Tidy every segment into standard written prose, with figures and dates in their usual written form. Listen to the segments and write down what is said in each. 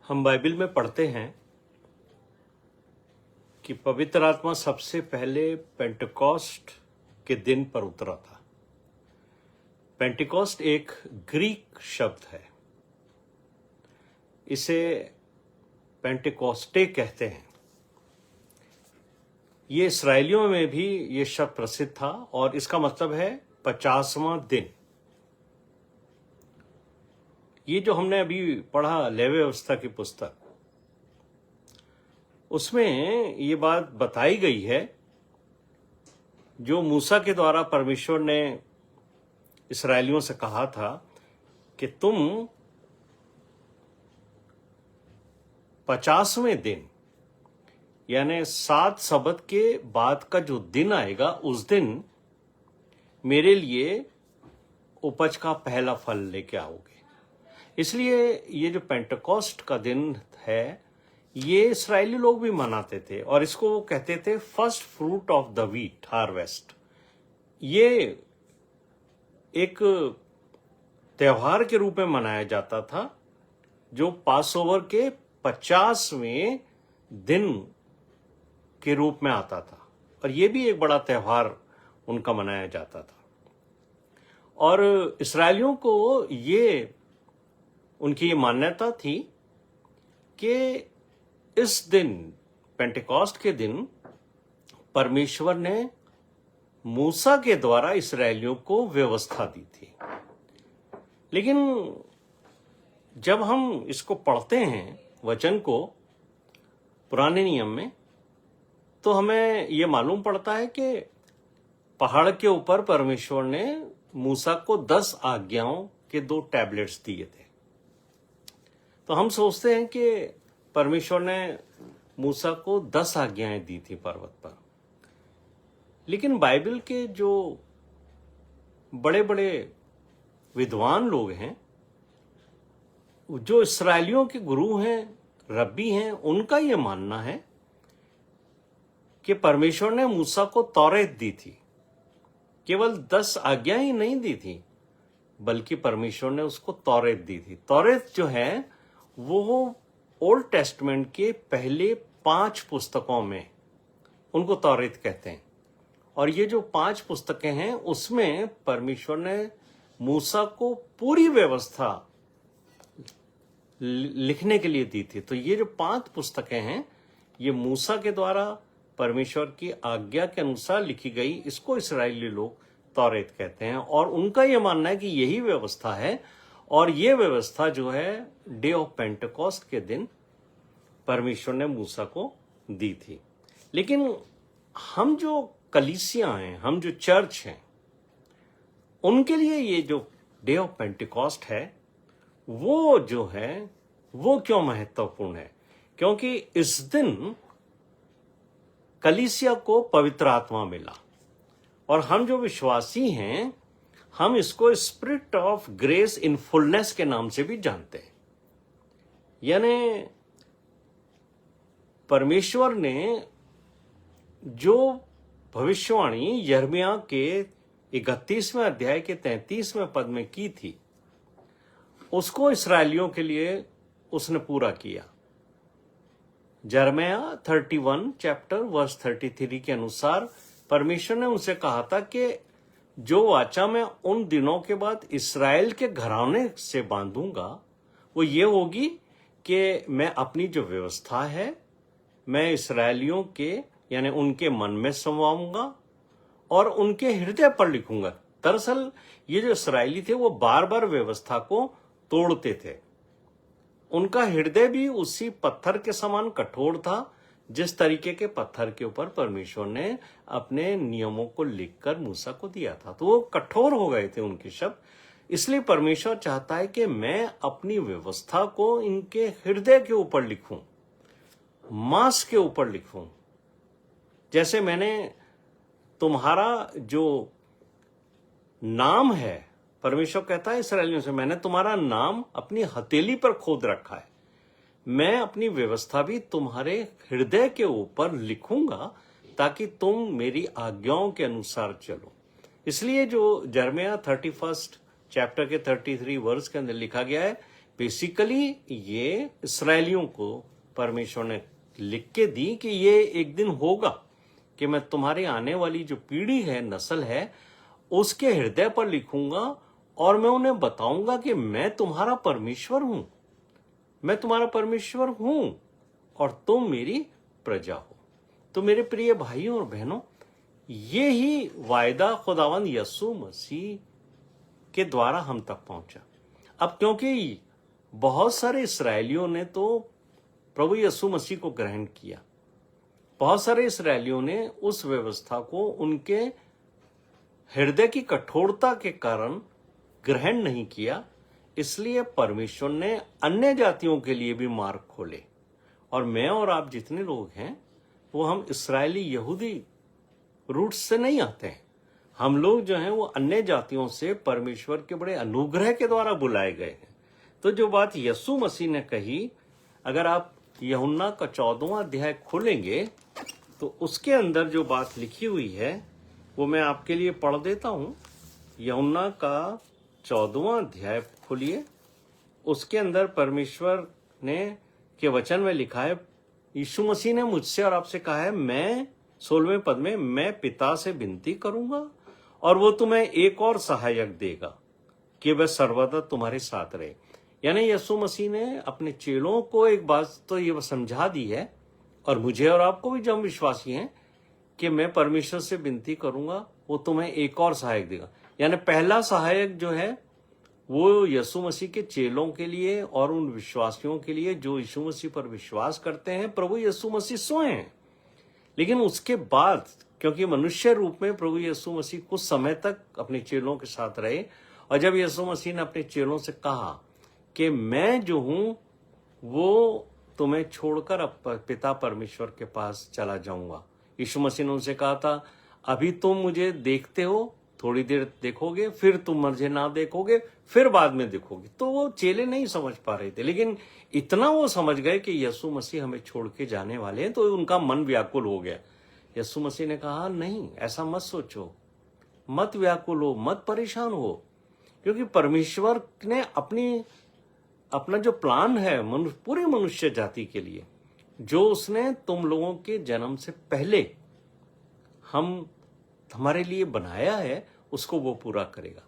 हम बाइबल में पढ़ते हैं कि पवित्र आत्मा सबसे पहले पेंटेकोस्ट के दिन पर उतरा था। पेंटेकोस्ट एक ग्रीक शब्द है, इसे पेंटेकोस्टे कहते हैं। ये इसराइलियों में भी ये शब्द प्रसिद्ध था और इसका मतलब है 50वां दिन। ये जो हमने अभी पढ़ा लेवी व्यवस्था की पुस्तक, उसमें ये बात बताई गई है जो मूसा के द्वारा परमेश्वर ने इसराइलियों से कहा था कि तुम 50वें दिन यानी 7 सबत के बाद का जो दिन आएगा उस दिन मेरे लिए उपज का पहला फल लेके आओगे। इसलिए ये जो पेंटेकोस्ट का दिन है ये इस्राएली लोग भी मनाते थे और इसको वो कहते थे first fruit of the wheat harvest. ये एक त्योहार के रूप में मनाया जाता था जो पासओवर के 50वें दिन के रूप में आता था और ये भी एक बड़ा त्योहार उनका मनाया जाता था। और इस्राएलियों को ये उनकी ये मान्यता थी कि इस दिन पेंटेकोस्ट के दिन परमेश्वर ने मूसा के द्वारा इस्राएलियों को व्यवस्था दी थी। लेकिन जब हम इसको पढ़ते हैं वचन को पुराने नियम में, तो हमें यह मालूम पड़ता है कि पहाड़ के ऊपर परमेश्वर ने मूसा को 10 आज्ञाओं के 2 टैबलेट्स दिए थे। तो हम सोचते हैं कि परमेश्वर ने मूसा को 10 आज्ञाएं दी थी पर्वत पर, लेकिन बाइबल के जो बड़े बड़े विद्वान लोग हैं, जो इस्राएलियों के गुरु हैं, रब्बी हैं, उनका यह मानना है कि परमेश्वर ने मूसा को तौरेत दी थी। केवल 10 आज्ञाएं ही नहीं दी थी, बल्कि परमेश्वर ने उसको तौरेत दी थी। तौरेत जो है वो ओल्ड टेस्टमेंट के पहले 5 पुस्तकों में उनको तौरेत कहते हैं। और ये जो 5 पुस्तकें हैं उसमें परमेश्वर ने मूसा को पूरी व्यवस्था लिखने के लिए दी थी। तो ये जो 5 पुस्तकें हैं ये मूसा के द्वारा परमेश्वर की आज्ञा के अनुसार लिखी गई, इसको इस्राएली लोग तौरेत कहते हैं। और उनका यह मानना है कि यही व्यवस्था है और ये व्यवस्था जो है डे ऑफ पेंटेकोस्ट के दिन परमेश्वर ने मूसा को दी थी। लेकिन हम जो कलीसियां हैं, हम जो चर्च हैं, उनके लिए ये जो डे ऑफ पेंटेकोस्ट है वो जो है वो क्यों महत्वपूर्ण है? क्योंकि इस दिन कलीसिया को पवित्र आत्मा मिला और हम जो विश्वासी हैं हम इसको spirit of grace in fullness के नाम से भी जानते हैं। यानी परमेश्वर ने जो भविष्यवाणी यिर्मयाह के 31वें अध्याय के 33वें पद में की थी उसको इस्राएलियों के लिए उसने पूरा किया। यिर्मयाह 31 चैप्टर वर्स 33 के अनुसार परमेश्वर ने उनसे कहा था कि जो वाचा मैं उन दिनों के बाद इस्राएल के घराने से बांधूंगा वो ये होगी कि मैं अपनी जो व्यवस्था है मैं इस्राएलियों के यानी उनके मन में समाऊंगा और उनके हृदय पर लिखूंगा। दरअसल ये जो इस्राएली थे वो बार बार व्यवस्था को तोड़ते थे। उनका हृदय भी उसी पत्थर के समान कठोर था जिस तरीके के पत्थर के ऊपर परमेश्वर ने अपने नियमों को लिखकर मूसा को दिया था। तो वो कठोर हो गए थे उनके शब्द। इसलिए परमेश्वर चाहता है कि मैं अपनी व्यवस्था को इनके हृदय के ऊपर लिखूं, मांस के ऊपर लिखूं। जैसे मैंने तुम्हारा जो नाम है, परमेश्वर कहता है इस्राएलियों से, मैंने तुम्हारा नाम अपनी हथेली पर खोद रखा है, मैं अपनी व्यवस्था भी तुम्हारे हृदय के ऊपर लिखूंगा ताकि तुम मेरी आज्ञाओं के अनुसार चलो। इसलिए जो यिर्मयाह 31 चैप्टर के 33 वर्स के अंदर लिखा गया है बेसिकली ये इस्राएलियों को परमेश्वर ने लिख के दी कि ये एक दिन होगा कि मैं तुम्हारी आने वाली जो पीढ़ी है, नस्ल है, उसके हृदय पर लिखूंगा और मैं उन्हें बताऊंगा कि मैं तुम्हारा परमेश्वर हूं, मैं तुम्हारा परमेश्वर हूं और तुम मेरी प्रजा हो। तो मेरे प्रिय भाइयों और बहनों, ये ही वायदा खुदावंद यीशु मसीह के द्वारा हम तक पहुंचा। अब क्योंकि बहुत सारे इस्राएलियों ने तो प्रभु यीशु मसीह को ग्रहण किया, बहुत सारे इस्राएलियों ने उस व्यवस्था को उनके हृदय की कठोरता के कारण ग्रहण नहीं किया, इसलिए परमेश्वर ने अन्य जातियों के लिए भी मार्ग खोले। और मैं और आप जितने लोग हैं वो हम इस्राएली यहूदी रूट्स से नहीं आते हैं, हम लोग जो हैं वो अन्य जातियों से परमेश्वर के बड़े अनुग्रह के द्वारा बुलाए गए हैं। तो जो बात यीशु मसीह ने कही, अगर आप यूहन्ना का 14वां अध्याय खोलेंगे तो उसके अंदर जो बात लिखी हुई है वो मैं आपके लिए पढ़ देता हूं। यूहन्ना का 14वां अध्याय खोलिए, उसके अंदर परमेश्वर ने के वचन में लिखा है, यीशु मसीह ने मुझसे और आपसे कहा है, मैं 16वें पद में, मैं पिता से विनती करूंगा और वो तुम्हें एक और सहायक देगा कि वह सर्वदा तुम्हारे साथ रहे। यानी यीशु मसीह ने अपने चेलों को एक बात तो ये समझा दी है, और मुझे और आपको भी, जो हम विश्वासी हैं, कि मैं परमेश्वर से विनती करूंगा, वो तुम्हें एक और सहायक देगा। यानी पहला सहायक जो है वो यीशु मसीह के चेलों के लिए और उन विश्वासियों के लिए जो यीशु मसीह पर विश्वास करते हैं, प्रभु यीशु मसीह स्वयं हैं। लेकिन उसके बाद, क्योंकि मनुष्य रूप में प्रभु यीशु मसीह कुछ समय तक अपने चेलों के साथ रहे, और जब यीशु मसीह ने अपने चेलों से कहा कि मैं जो हूं वो तुम्हें छोड़कर अब पिता परमेश्वर के पास चला जाऊंगा। यीशु मसीह ने उनसे कहा था, अभी तुम मुझे देखते हो, थोड़ी देर देखोगे, फिर तुम मुझे ना देखोगे, फिर बाद में देखोगे। तो वो चेले नहीं समझ पा रहे थे, लेकिन इतना वो समझ गए कि यीशु मसीह हमें छोड़ के जाने वाले हैं, तो उनका मन व्याकुल हो गया। यीशु मसीह ने कहा, नहीं, ऐसा मत सोचो, मत व्याकुल हो, मत परेशान हो, क्योंकि परमेश्वर ने अपना जो प्लान है पूरे मनुष्य जाति के लिए, जो उसने तुम लोगों के जन्म से पहले हमारे लिए बनाया है, उसको वो पूरा करेगा।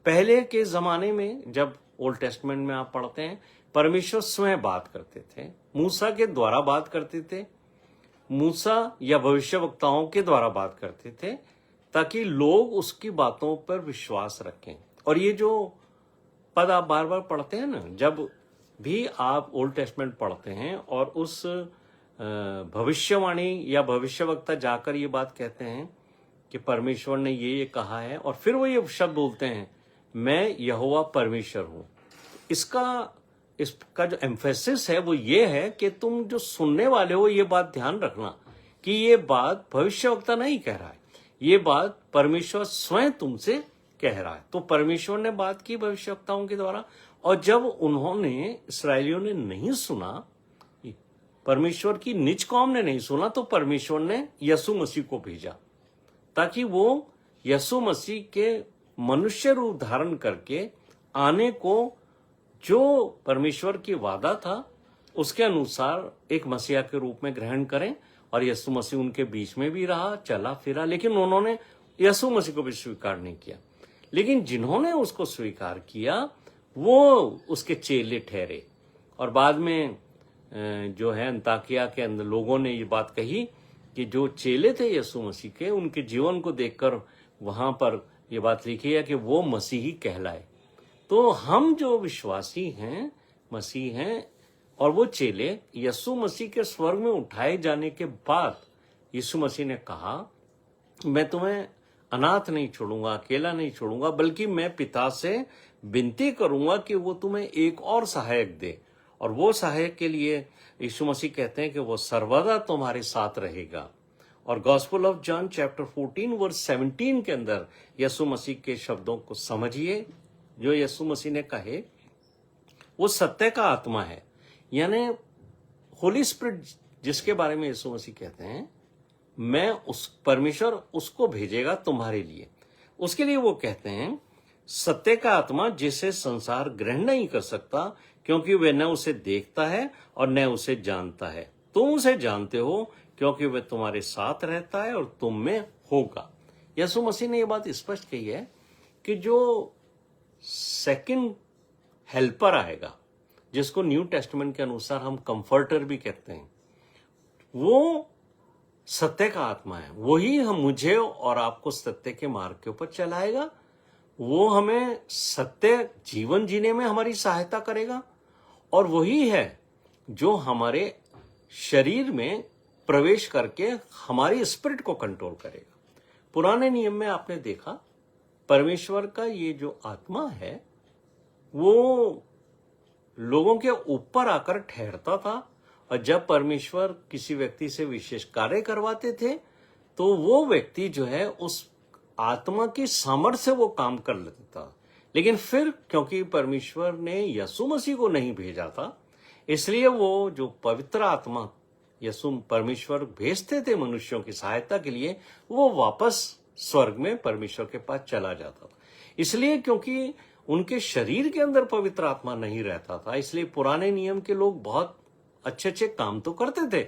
पहले के जमाने में जब ओल्ड टेस्टमेंट में आप पढ़ते हैं, परमेश्वर स्वयं बात करते थे, मूसा के द्वारा बात करते थे, मूसा या भविष्यवक्ताओं के द्वारा बात करते थे, ताकि लोग उसकी बातों पर विश्वास रखें। और ये जो पद आप बार बार पढ़ते हैं ना, जब भी आप ओल्ड टेस्टमेंट पढ़ते हैं और उस भविष्यवाणी या भविष्यवक्ता जाकर ये बात कहते हैं कि परमेश्वर ने ये कहा है, और फिर वो ये शब्द बोलते हैं, मैं यहोवा परमेश्वर हूं। इसका जो एम्फेसिस है वो ये है कि तुम जो सुनने वाले हो, ये बात ध्यान रखना कि ये बात भविष्यवक्ता नहीं कह रहा है, ये बात परमेश्वर स्वयं तुमसे कह रहा है। तो परमेश्वर ने बात की भविष्यवक्ताओं के द्वारा, और जब उन्होंने, इस्राएलियों ने नहीं सुना, परमेश्वर की निज कौम ने नहीं सुना, तो परमेश्वर ने यीशु मसीह को भेजा ताकि वो यीशु मसीह के मनुष्य रूप धारण करके आने को, जो परमेश्वर की वादा था उसके अनुसार एक मसीहा के रूप में ग्रहण करें। और यीशु मसीह उनके बीच में भी रहा, चला फिरा, लेकिन उन्होंने यीशु मसीह को भी स्वीकार नहीं किया। लेकिन जिन्होंने उसको स्वीकार किया वो उसके चेले ठहरे। और बाद में जो है अंताकिया के अंदर लोगों ने ये बात कही कि जो चेले थे यीशु मसीह के, उनके जीवन को देखकर वहां पर ये बात लिखी है कि वो मसीही कहलाए। तो हम जो विश्वासी हैं, मसीह हैं, और वो चेले यीशु मसीह के स्वर्ग में उठाए जाने के बाद यीशु मसीह ने कहा, मैं तुम्हें अनाथ नहीं छोड़ूंगा, अकेला नहीं छोड़ूंगा, बल्कि मैं पिता से विनती करूंगा कि वो तुम्हें एक और सहायक दे। और वो सहायक के लिए यीशु मसीह कहते हैं कि वो सर्वदा तुम्हारे साथ रहेगा। और gospel of John chapter 14 verse 17 के अंदर यीशु मसीह के शब्दों को समझिए, जो यीशु मसीह ने कहे, वो सत्य का आत्मा है, यानी होली स्पिरिट, जिसके बारे में यीशु मसीह कहते हैं, मैं उस परमेश्वर उसको भेजेगा तुम्हारे लिए। उसके लिए वो कहते हैं सत्य का आत्मा जिसे संसार ग्रहण नहीं कर सकता, क्योंकि वह न उसे देखता है और न उसे जानता है। तुम उसे जानते हो क्योंकि वह तुम्हारे साथ रहता है और तुम में होगा। यीशु मसीह ने यह बात स्पष्ट कही है कि जो सेकंड हेल्पर आएगा, जिसको न्यू टेस्टमेंट के अनुसार हम कंफर्टर भी कहते हैं, वो सत्य का आत्मा है। वही हम मुझे और आपको सत्य के मार्ग के ऊपर चलाएगा। वो हमें सत्य जीवन जीने में हमारी सहायता करेगा, और वही है जो हमारे शरीर में प्रवेश करके हमारी स्पिरिट को कंट्रोल करेगा। पुराने नियम में आपने देखा, परमेश्वर का ये जो आत्मा है वो लोगों के ऊपर आकर ठहरता था, और जब परमेश्वर किसी व्यक्ति से विशेष कार्य करवाते थे तो वो व्यक्ति जो है उस आत्मा की सामर्थ्य से वो काम कर लेता था। लेकिन फिर क्योंकि परमेश्वर ने यीशु मसीह को नहीं भेजा था, इसलिए वो जो पवित्र आत्मा यीशु परमेश्वर भेजते थे मनुष्यों की सहायता के लिए, वो वापस स्वर्ग में परमेश्वर के पास चला जाता था। इसलिए क्योंकि उनके शरीर के अंदर पवित्र आत्मा नहीं रहता था, इसलिए पुराने नियम के लोग बहुत अच्छे अच्छे काम तो करते थे,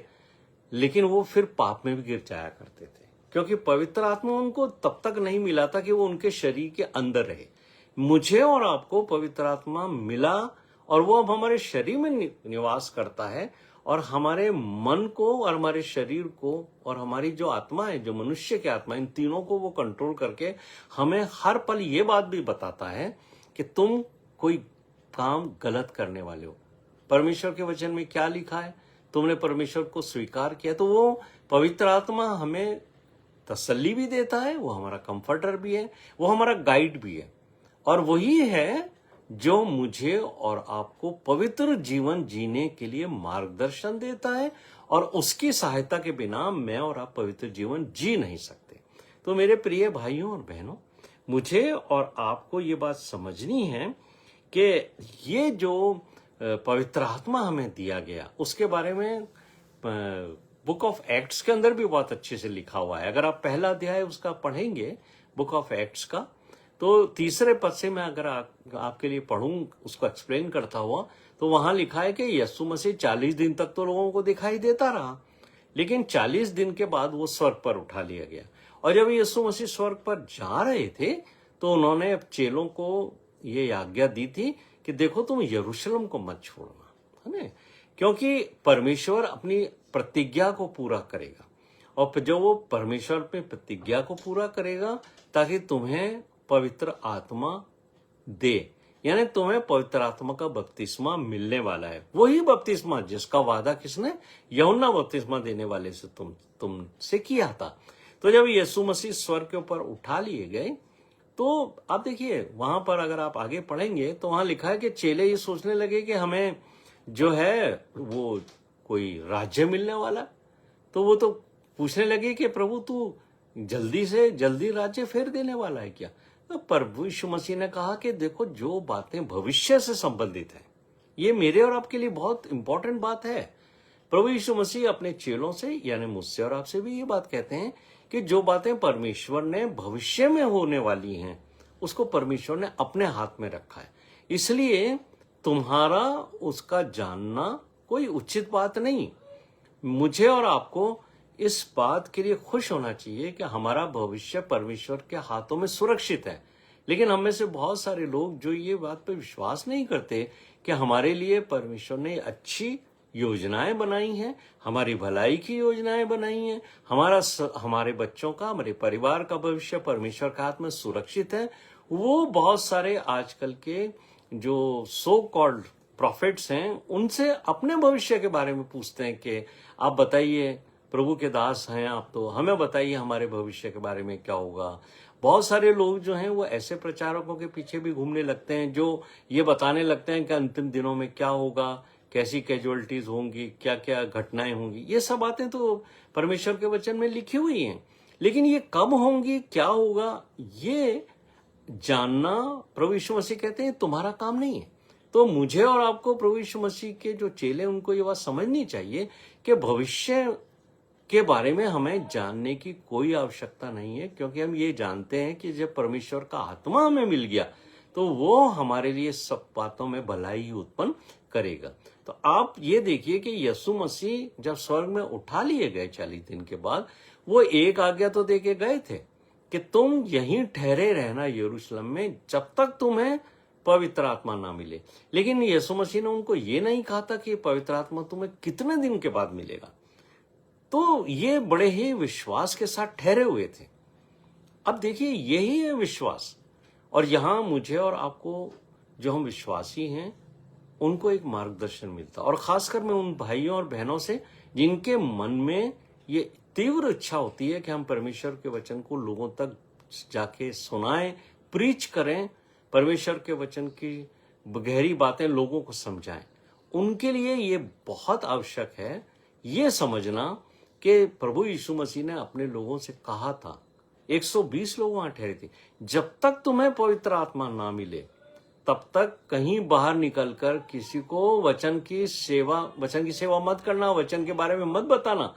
लेकिन वो फिर पाप में भी गिर जाया करते थे, क्योंकि पवित्र आत्मा उनको तब तक नहीं मिला था कि वो उनके शरीर के अंदर रहे। मुझे और आपको पवित्र आत्मा मिला, और वो अब हमारे शरीर में निवास करता है, और हमारे मन को और हमारे शरीर को और हमारी जो आत्मा है, जो मनुष्य की आत्मा, इन तीनों को वो कंट्रोल करके हमें हर पल ये बात भी बताता है कि तुम कोई काम गलत करने वाले हो। परमेश्वर के वचन में क्या लिखा है, तुमने परमेश्वर को स्वीकार किया। तो वो पवित्र आत्मा हमें तसल्ली भी देता है, वो हमारा कंफर्टर भी है, वो हमारा गाइड भी है, और वही है जो मुझे और आपको पवित्र जीवन जीने के लिए मार्गदर्शन देता है, और उसकी सहायता के बिना मैं और आप पवित्र जीवन जी नहीं सकते। तो मेरे प्रिय भाइयों और बहनों, मुझे और आपको ये बात समझनी है कि ये जो पवित्र आत्मा हमें दिया गया, उसके बारे में बुक ऑफ एक्ट्स के अंदर भी बहुत अच्छे से लिखा हुआ है। अगर आप पहला अध्याय उसका पढ़ेंगे बुक ऑफ एक्ट्स का, तो तीसरे पद से मैं अगर आपके लिए पढ़ूं, उसको एक्सप्लेन करता हुआ, तो वहां लिखा है कि यीशु मसीह 40 दिन तक तो लोगों को दिखाई देता रहा, लेकिन 40 दिन के बाद वो स्वर्ग पर उठा लिया गया। और जब यीशु मसीह स्वर्ग पर जा रहे थे तो उन्होंने चेलों को ये आज्ञा दी थी कि देखो तुम यरूशलेम को मत छोड़ना, है ना, क्योंकि परमेश्वर अपनी प्रतिज्ञा को पूरा करेगा, और जो वो परमेश्वर पे प्रतिज्ञा को पूरा करेगा ताकि तुम्हें पवित्र आत्मा दे, यानी तुम्हें पवित्र आत्मा का बपतिस्मा मिलने वाला है। वही बपतिस्मा जिसका वादा किसने, यूहन्ना बपतिस्मा देने वाले से तुमसे किया था। तो जब यीशु मसीह स्वर्ग के ऊपर उठा लिए गए, तो आप देखिए वहां पर अगर आप आगे पढ़ेंगे तो वहां लिखा है कि चेले ये सोचने लगे कि हमें जो है वो कोई राज्य मिलने वाला, तो वो तो पूछने लगे कि प्रभु तू जल्दी से जल्दी राज्य फेर देने वाला है क्या। तो प्रभु यीशु मसीह ने कहा कि देखो जो बातें भविष्य से संबंधित है, ये मेरे और आपके लिए बहुत इंपॉर्टेंट बात है। प्रभु यीशु मसीह अपने चेलों से यानी मुझसे और आपसे भी ये बात कहते हैं कि जो बातें परमेश्वर ने भविष्य में होने वाली हैं, उसको परमेश्वर ने अपने हाथ में रखा है। इसलिए तुम्हारा उसका जानना कोई उचित बात नहीं। मुझे और आपको इस बात के लिए खुश होना चाहिए कि हमारा भविष्य परमेश्वर के हाथों में सुरक्षित है। लेकिन हम में से बहुत सारे लोग जो ये बात पे विश्वास नहीं करते कि हमारे लिए परमेश्वर ने अच्छी योजनाएं बनाई हैं, हमारी भलाई की योजनाएं बनाई हैं, हमारे बच्चों का, हमारे परिवार का भविष्य परमेश्वर के हाथ में सुरक्षित है। वो बहुत सारे आजकल के जो सो कॉल्ड प्रॉफिट्स हैं, उनसे अपने भविष्य के बारे में पूछते हैं कि आप बताइए, प्रभु के दास हैं आप, तो हमें बताइए हमारे भविष्य के बारे में क्या होगा। बहुत सारे लोग जो हैं वो ऐसे प्रचारकों के पीछे भी घूमने लगते हैं जो ये बताने लगते हैं कि अंतिम दिनों में क्या होगा, कैसी कैजुअलिटीज होंगी, क्या क्या घटनाएं होंगी। ये सब बातें तो परमेश्वर के वचन में लिखी हुई हैं, लेकिन ये कब होंगी, क्या होगा, ये जानना प्रभु यीशु मसीह कहते हैं तुम्हारा काम नहीं है। तो मुझे और आपको प्रभु यीशु मसीह के जो चेले, उनको ये बात समझनी चाहिए कि भविष्य के बारे में हमें जानने की कोई आवश्यकता नहीं है, क्योंकि हम ये जानते हैं कि जब परमेश्वर का आत्मा हमें मिल गया तो वो हमारे लिए सब बातों में भलाई ही उत्पन्न करेगा। तो आप ये देखिए कि यीशु मसीह जब स्वर्ग में उठा लिए गए 40 दिन के बाद, वो एक आज्ञा तो देके गए थे कि तुम यहीं ठहरे रहना यरूशलेम में जब तक तुम्हें पवित्र आत्मा ना मिले। लेकिन यीशु मसीह ने उनको ये नहीं कहा था कि पवित्र आत्मा तुम्हें कितने दिन के बाद मिलेगा। तो ये बड़े ही विश्वास के साथ ठहरे हुए थे। अब देखिए, यही है विश्वास। और यहां मुझे और आपको, जो हम विश्वासी हैं, उनको एक मार्गदर्शन मिलता। और खासकर मैं उन भाइयों और बहनों से जिनके मन में ये तीव्र इच्छा होती है कि हम परमेश्वर के वचन को लोगों तक जाके सुनाएं, प्रीच करें, परमेश्वर के वचन की गहरी बातें लोगों को समझाएं, उनके लिए ये बहुत आवश्यक है ये समझना कि प्रभु यीशु मसीह ने अपने लोगों से कहा था, 120 लोग वहां ठहरे थे, जब तक तुम्हें पवित्र आत्मा ना मिले तब तक कहीं बाहर निकलकर किसी को वचन की सेवा मत करना, वचन के बारे में मत बताना,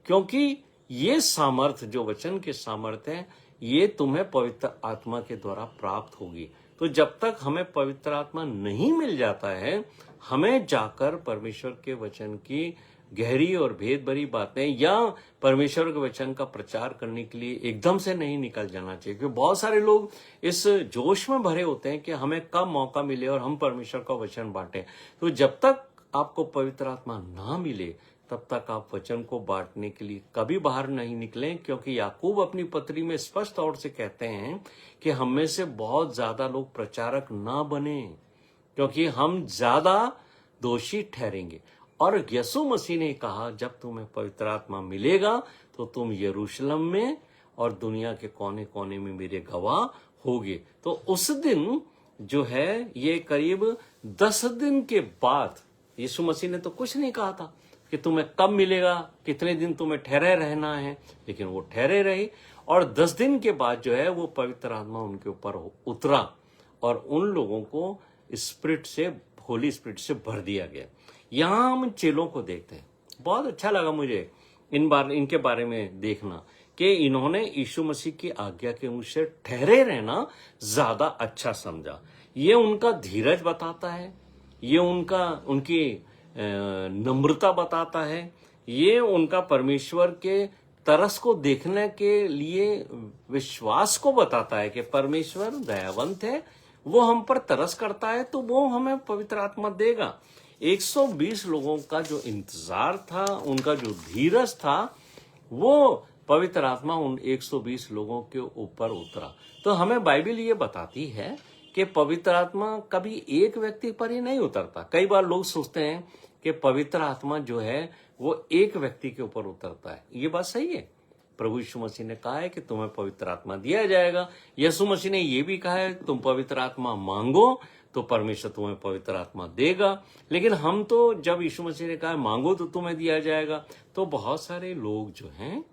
क्योंकि ये सामर्थ, जो वचन के सामर्थ है, ये तुम्हें पवित्र आत्मा के द्वारा प्राप्त होगी। तो जब तक हमें पवित्र आत्मा नहीं मिल जाता है, हमें जाकर परमेश्वर के वचन की गहरी और भेद भरी बातें या परमेश्वर के वचन का प्रचार करने के लिए एकदम से नहीं निकल जाना चाहिए। क्योंकि बहुत सारे लोग इस जोश में भरे होते हैं कि हमें कब मौका मिले और हम परमेश्वर का वचन बांटें। तो जब तक आपको पवित्र आत्मा ना मिले तब तक आप वचन को बांटने के लिए कभी बाहर नहीं निकलें, क्योंकि याकूब अपनी पत्री में स्पष्ट तौर से कहते हैं कि हम में से बहुत ज्यादा लोग प्रचारक ना बने, क्योंकि हम ज्यादा दोषी ठहरेंगे। और यीशु मसीह ने कहा, जब तुम्हें पवित्र आत्मा मिलेगा तो तुम यरूशलेम में और दुनिया के कोने कोने में मेरे गवाह होगे। तो उस दिन जो है, ये करीब 10 दिन के बाद, यीशु मसीह ने तो कुछ नहीं कहा था कि तुम्हें कब मिलेगा, कितने दिन तुम्हें ठहरे रहना है, लेकिन वो ठहरे रहे। और 10 दिन के बाद जो है वो पवित्र आत्मा उनके ऊपर उतरा और उन लोगों को स्पिरिट से, होली स्पिरिट से भर दिया गया। यहां हम चेलों को देखते हैं। बहुत अच्छा लगा मुझे इनके बारे में देखना कि इन्होंने यीशु मसीह की आज्ञा के अनुसार ठहरे रहना ज्यादा अच्छा समझा। ये उनका धीरज बताता है, ये उनकी नम्रता बताता है, ये उनका परमेश्वर के तरस को देखने के लिए विश्वास को बताता है कि परमेश्वर दयावंत है, वो हम पर तरस करता है तो वो हमें पवित्र आत्मा देगा। 120 लोगों का जो इंतजार था, उनका जो धीरज था, वो पवित्र आत्मा उन 120 लोगों के ऊपर उतरा। तो हमें बाइबल ये बताती है कि पवित्र आत्मा कभी एक व्यक्ति पर ही नहीं उतरता। कई बार लोग सोचते हैं कि पवित्र आत्मा जो है वो एक व्यक्ति के ऊपर उतरता है। ये बात सही है। प्रभु यीशु मसीह ने कहा है कि तुम्हें पवित्र आत्मा दिया जाएगा। यीशु मसीह ने यह भी कहा है तुम पवित्र आत्मा मांगो तो परमेश्वर तुम्हें पवित्र आत्मा देगा। लेकिन हम तो, जब यीशु मसीह ने कहा मांगो तो तुम्हें दिया जाएगा, तो बहुत सारे लोग जो हैं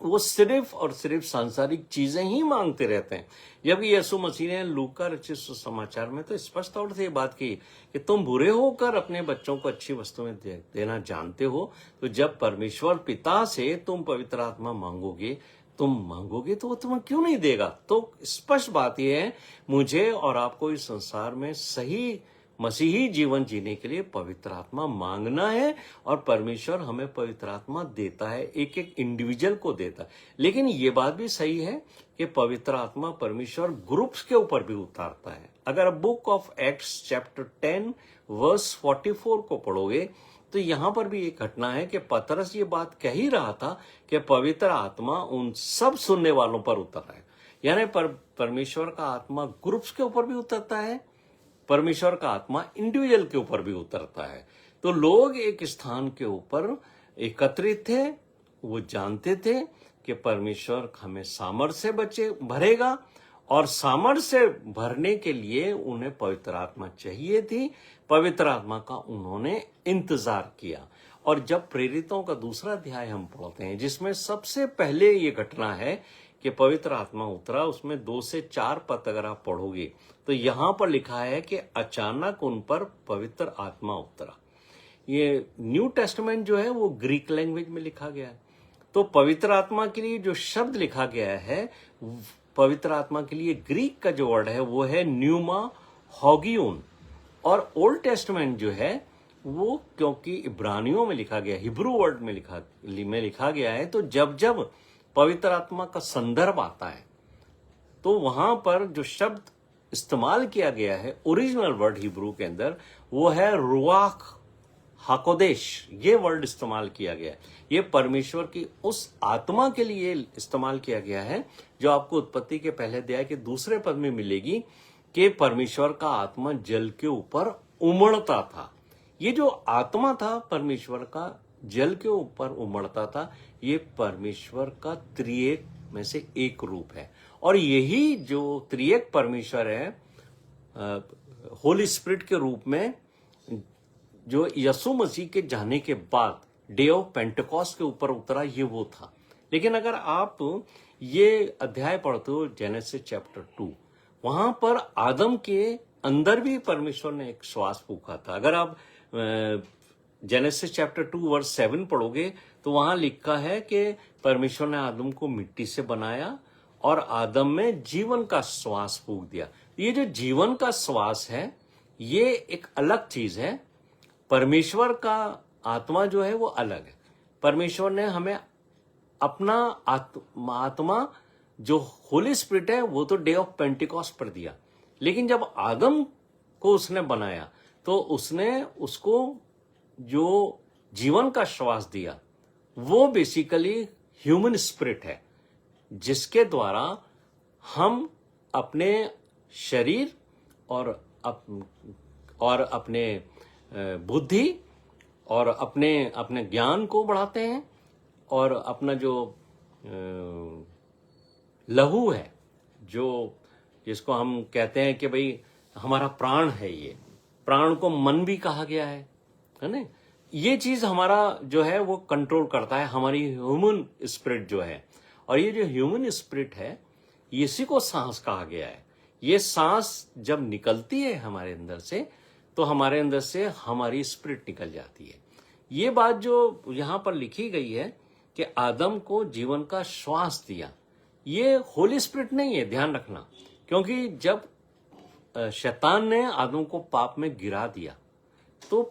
वो सिर्फ और सिर्फ सांसारिक चीजें ही मांगते रहते हैं। जबकि यीशु मसीह ने लूका रचित सुसमाचार में तो स्पष्ट तौर से ये बात की कि तुम बुरे होकर अपने बच्चों को अच्छी वस्तुएं देना जानते हो, तो जब परमेश्वर पिता से तुम पवित्र आत्मा मांगोगे तो वो तुम्हें क्यों नहीं देगा। तो स्पष्ट बात यह है, मुझे और आपको इस संसार में सही मसीही जीवन जीने के लिए पवित्र आत्मा मांगना है, और परमेश्वर हमें पवित्र आत्मा देता है, एक एक इंडिविजुअल को देता है। लेकिन ये बात भी सही है कि पवित्र आत्मा परमेश्वर ग्रुप्स के ऊपर भी उतारता है। अगर आप book of Acts chapter 10 verse 44 को पढ़ोगे तो यहां पर भी एक घटना है कि पतरस ये बात कह ही रहा था कि पवित्र आत्मा उन सब सुनने वालों पर उतरा है। यानी परमेश्वर का आत्मा ग्रुप्स के ऊपर भी उतरता है, परमेश्वर का आत्मा इंडिविजुअल के ऊपर भी उतरता है। तो लोग एक स्थान के ऊपर एकत्रित थे, वो जानते थे कि परमेश्वर हमें सामर्थ्य से भरेगा, और सामर्थ्य भरने के लिए उन्हें पवित्र आत्मा चाहिए थी। पवित्र आत्मा का उन्होंने इंतजार किया। और जब प्रेरितों का दूसरा अध्याय हम पढ़ते हैं, जिसमें सबसे पहले ये घटना है कि पवित्र आत्मा उतरा, उसमें 2 से 4 पद अगर आप पढ़ोगे तो यहां पर लिखा है कि अचानक उन पर पवित्र आत्मा उतरा। ये न्यू टेस्टामेंट जो है वो ग्रीक लैंग्वेज में लिखा गया है। तो पवित्र आत्मा के लिए जो शब्द लिखा गया है पवित्र आत्मा के लिए ग्रीक का जो वर्ड है वो है न्यूमा हॉगियोन। और ओल्ड टेस्टमेंट जो है वो क्योंकि इब्रानियों में लिखा गया, हिब्रू वर्ड में लिखा गया है, तो जब जब पवित्र आत्मा का संदर्भ आता है तो वहां पर जो शब्द इस्तेमाल किया गया है ओरिजिनल वर्ड हिब्रू के अंदर वो है रुआख हाकोदेश। ये वर्ड इस्तेमाल किया गया है। ये परमेश्वर की उस आत्मा के लिए इस्तेमाल किया गया है जो आपको उत्पत्ति के पहले अध्याय के दूसरे पद में मिलेगी कि परमेश्वर का आत्मा जल के ऊपर उमड़ता था। ये जो आत्मा था परमेश्वर का जल के ऊपर उमड़ता था, ये परमेश्वर का त्रिएक में से एक रूप है। और यही जो त्रिएक परमेश्वर है होली स्पिरिट के रूप में जो यीशु मसीह के जाने के बाद डे ऑफ पेंटेकोस्ट के ऊपर उतरा, ये वो था। लेकिन अगर आप ये अध्याय पढ़ते हो जेनेसिस चैप्टर 2, वहां पर आदम के अंदर भी परमेश्वर ने एक श्वास फूंका था। अगर आप जेनेसिस चैप्टर 2 वर्स 7 पढ़ोगे तो वहां लिखा है कि परमेश्वर ने आदम को मिट्टी से बनाया और आदम में जीवन का श्वास फूंक दिया। ये जो जीवन का श्वास है ये एक अलग चीज है। परमेश्वर का आत्मा जो है वो अलग है। परमेश्वर ने हमें अपना आत्मा जो होली स्पिरिट है वो तो डे ऑफ पेंटिकॉस्ट पर दिया, लेकिन जब आदम को उसने बनाया तो उसने उसको जो जीवन का श्वास दिया वो बेसिकली ह्यूमन स्पिरिट है, जिसके द्वारा हम अपने शरीर और अपने बुद्धि और अपने ज्ञान को बढ़ाते हैं, और अपना जो लहू है, जो जिसको हम कहते हैं कि भाई हमारा प्राण है, ये प्राण को मन भी कहा गया है ना। ये चीज हमारा जो है वो कंट्रोल करता है हमारी ह्यूमन स्पिरिट जो है। और ये जो ह्यूमन स्पिरिट है इसी को सांस कहा गया है। ये सांस जब निकलती है हमारे अंदर से तो हमारे अंदर से हमारी स्पिरिट निकल जाती है। ये बात जो यहां पर लिखी गई है कि आदम को जीवन का श्वास दिया, ये होली स्पिरिट नहीं है, ध्यान रखना। क्योंकि जब शैतान ने आदम को पाप में गिरा दिया तो